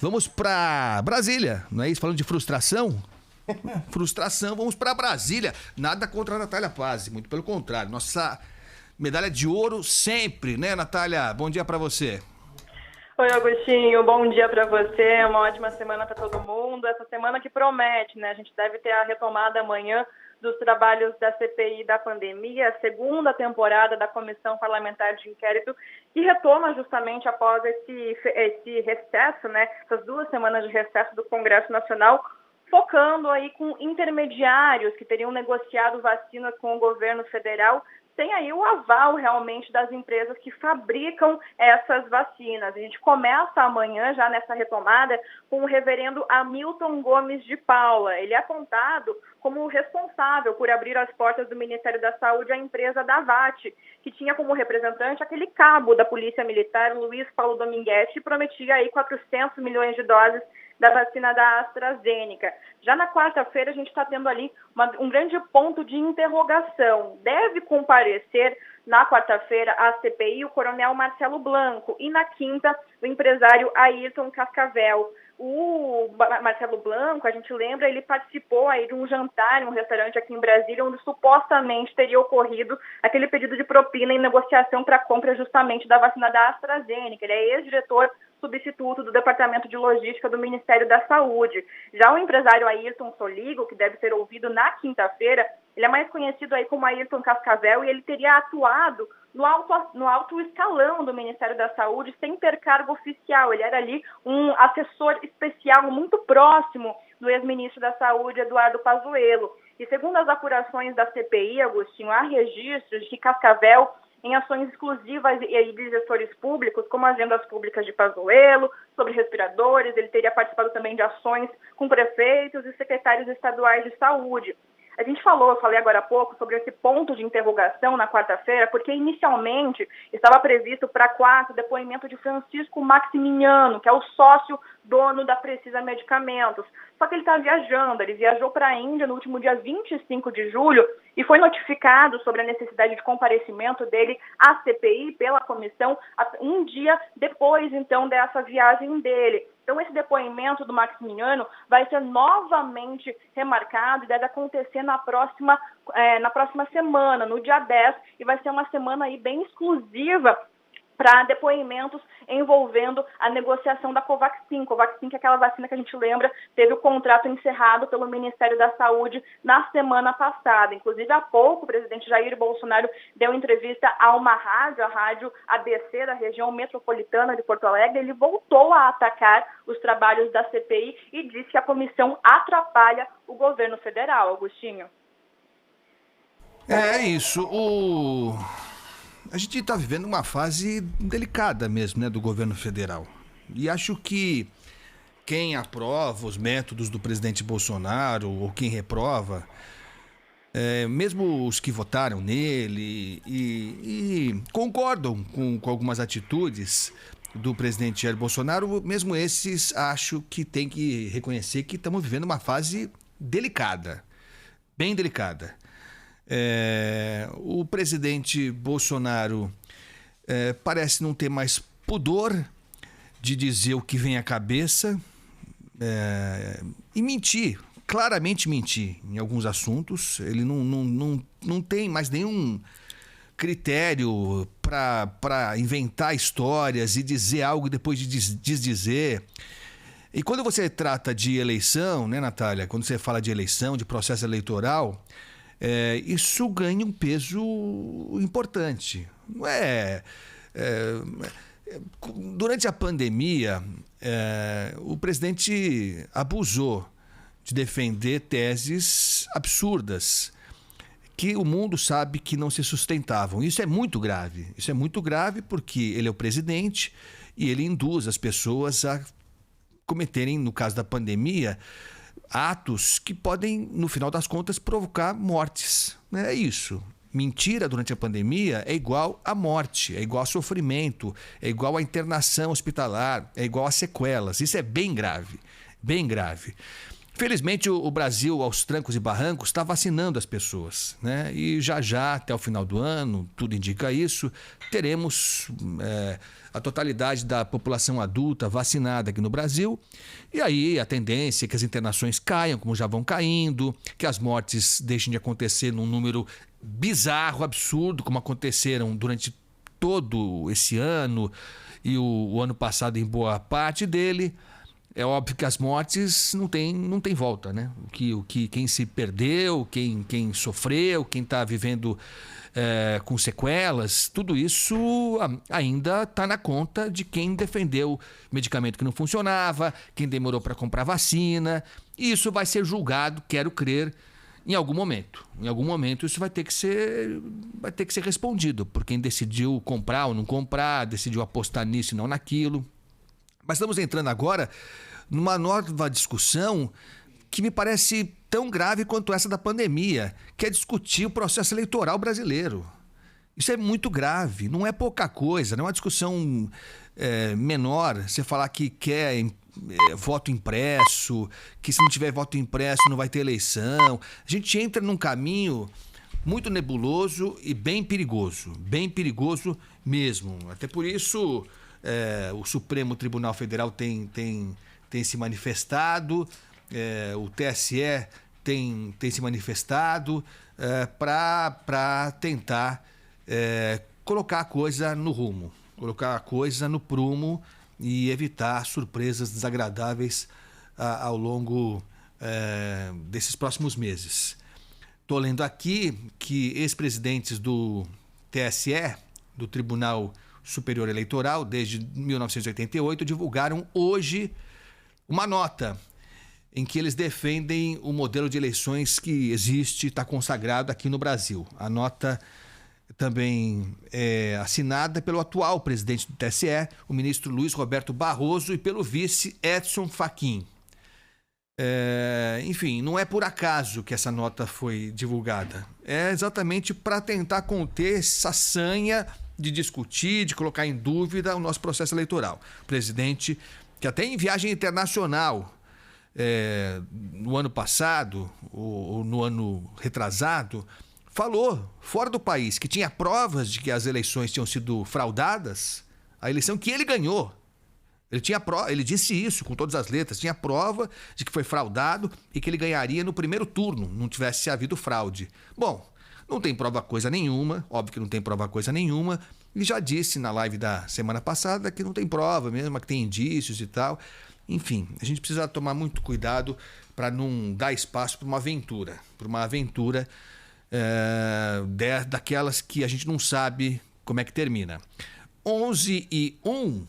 Vamos para Brasília, não é isso? Falando de frustração? Frustração, vamos para Brasília. Nada contra a Natália Paz, muito pelo contrário. Nossa medalha de ouro sempre, né, Natália? Bom dia para você. Oi, Agostinho, bom dia para você, uma ótima semana para todo mundo. Essa semana que promete, né? A gente deve ter a retomada amanhã dos trabalhos da CPI da pandemia, a segunda temporada da Comissão Parlamentar de Inquérito, que retoma justamente após esse recesso, né? Essas 2 semanas de recesso do Congresso Nacional, focando aí com intermediários que teriam negociado vacinas com o governo federal, tem aí o aval realmente das empresas que fabricam essas vacinas. A gente começa amanhã, já nessa retomada, com o reverendo Hamilton Gomes de Paula. Ele é apontado como responsável por abrir as portas do Ministério da Saúde à empresa Davat, que tinha como representante aquele cabo da Polícia Militar, Luiz Paulo Dominguete, que prometia aí 400 milhões de doses da vacina da AstraZeneca. Já na quarta-feira, a gente está tendo ali um grande ponto de interrogação. Deve comparecer na quarta-feira à CPI o coronel Marcelo Blanco e na quinta o empresário Ayrton Cascavel. O Marcelo Blanco, a gente lembra, ele participou aí de um jantar em um restaurante aqui em Brasília, onde supostamente teria ocorrido aquele pedido de propina em negociação para a compra justamente da vacina da AstraZeneca. Ele é ex-diretor substituto do Departamento de Logística do Ministério da Saúde. Já o empresário Ayrton Soligo, que deve ser ouvido na quinta-feira, ele é mais conhecido aí como Ayrton Cascavel e ele teria atuado no alto escalão do Ministério da Saúde sem ter cargo oficial. Ele era ali um assessor especial muito próximo do ex-ministro da Saúde, Eduardo Pazuello. E segundo as apurações da CPI, Agostinho, há registros de Cascavel em ações exclusivas e de gestores públicos, como agendas públicas de Pazuello, sobre respiradores. Ele teria participado também de ações com prefeitos e secretários estaduais de saúde. Eu falei agora há pouco sobre esse ponto de interrogação na quarta-feira, porque inicialmente estava previsto para quarta o depoimento de Francisco Maximiano, que é o sócio dono da Precisa Medicamentos. Só que ele está viajando, ele viajou para a Índia no último dia 25 de julho e foi notificado sobre a necessidade de comparecimento dele à CPI pela comissão um dia depois, então, dessa viagem dele. Então, esse depoimento do Maximiano vai ser novamente remarcado e deve acontecer na próxima semana, no dia 10, e vai ser uma semana aí bem exclusiva para depoimentos envolvendo a negociação da Covaxin. Covaxin, que é aquela vacina que a gente lembra, teve o contrato encerrado pelo Ministério da Saúde na semana passada. Inclusive, há pouco, o presidente Jair Bolsonaro deu entrevista a uma rádio, a rádio ABC da região metropolitana de Porto Alegre. Ele voltou a atacar os trabalhos da CPI e disse que a comissão atrapalha o governo federal. Agostinho. É isso. A gente está vivendo uma fase delicada mesmo, né, do governo federal. E acho que quem aprova os métodos do presidente Bolsonaro ou quem reprova, mesmo os que votaram nele e concordam com algumas atitudes do presidente Jair Bolsonaro, mesmo esses acho que tem que reconhecer que estamos vivendo uma fase delicada, bem delicada. O presidente Bolsonaro parece não ter mais pudor de dizer o que vem à cabeça e mentir, claramente mentir em alguns assuntos. Ele não tem mais nenhum critério para inventar histórias e dizer algo e depois de desdizer. E quando você trata de eleição, né, Natália? Quando você fala de eleição, de processo eleitoral, isso ganha um peso importante. Não durante a pandemia, o presidente abusou de defender teses absurdas que o mundo sabe que não se sustentavam. Isso é muito grave. Isso é muito grave porque ele é o presidente e ele induz as pessoas a cometerem, no caso da pandemia, atos que podem, no final das contas, provocar mortes. É isso. Mentira durante a pandemia é igual a morte, é igual a sofrimento, é igual a internação hospitalar, é igual a sequelas. Isso é bem grave, bem grave. Felizmente, o Brasil, aos trancos e barrancos, está vacinando as pessoas, né? E já, até o final do ano, tudo indica isso, teremos a totalidade da população adulta vacinada aqui no Brasil. E aí a tendência é que as internações caiam, como já vão caindo, que as mortes deixem de acontecer num número bizarro, absurdo, como aconteceram durante todo esse ano e o ano passado em boa parte dele. É óbvio que as mortes não tem volta, né? Quem se perdeu, quem sofreu, quem está vivendo com sequelas, tudo isso ainda está na conta de quem defendeu medicamento que não funcionava, quem demorou para comprar vacina. E isso vai ser julgado, quero crer, em algum momento. Em algum momento isso vai ter que ser respondido por quem decidiu comprar ou não comprar, decidiu apostar nisso e não naquilo. Mas estamos entrando agora numa nova discussão que me parece tão grave quanto essa da pandemia, que é discutir o processo eleitoral brasileiro. Isso é muito grave, não é pouca coisa, não é uma discussão menor. Você falar que quer voto impresso, que se não tiver voto impresso não vai ter eleição. A gente entra num caminho muito nebuloso e bem perigoso mesmo. Até por isso o Supremo Tribunal Federal tem se manifestado, o TSE tem se manifestado para tentar colocar a coisa no rumo, colocar a coisa no prumo e evitar surpresas desagradáveis ao longo desses próximos meses. Estou lendo aqui que ex-presidentes do TSE, do Tribunal Superior Eleitoral, desde 1988, divulgaram hoje uma nota em que eles defendem o modelo de eleições que existe, está consagrado aqui no Brasil. A nota também é assinada pelo atual presidente do TSE, o ministro Luiz Roberto Barroso, e pelo vice Edson Fachin. Enfim, não é por acaso que essa nota foi divulgada. É exatamente para tentar conter essa sanha de discutir, de colocar em dúvida o nosso processo eleitoral. O presidente, que até em viagem internacional, no ano passado, ou no ano retrasado, falou, fora do país, que tinha provas de que as eleições tinham sido fraudadas, a eleição que ele ganhou. Ele disse isso com todas as letras, tinha prova de que foi fraudado e que ele ganharia no primeiro turno, não tivesse havido fraude. Bom, não tem prova coisa nenhuma, óbvio que não tem prova coisa nenhuma, e já disse na live da semana passada que não tem prova mesmo, que tem indícios e tal. Enfim, a gente precisa tomar muito cuidado para não dar espaço para uma aventura, daquelas que a gente não sabe como é que termina. 11:01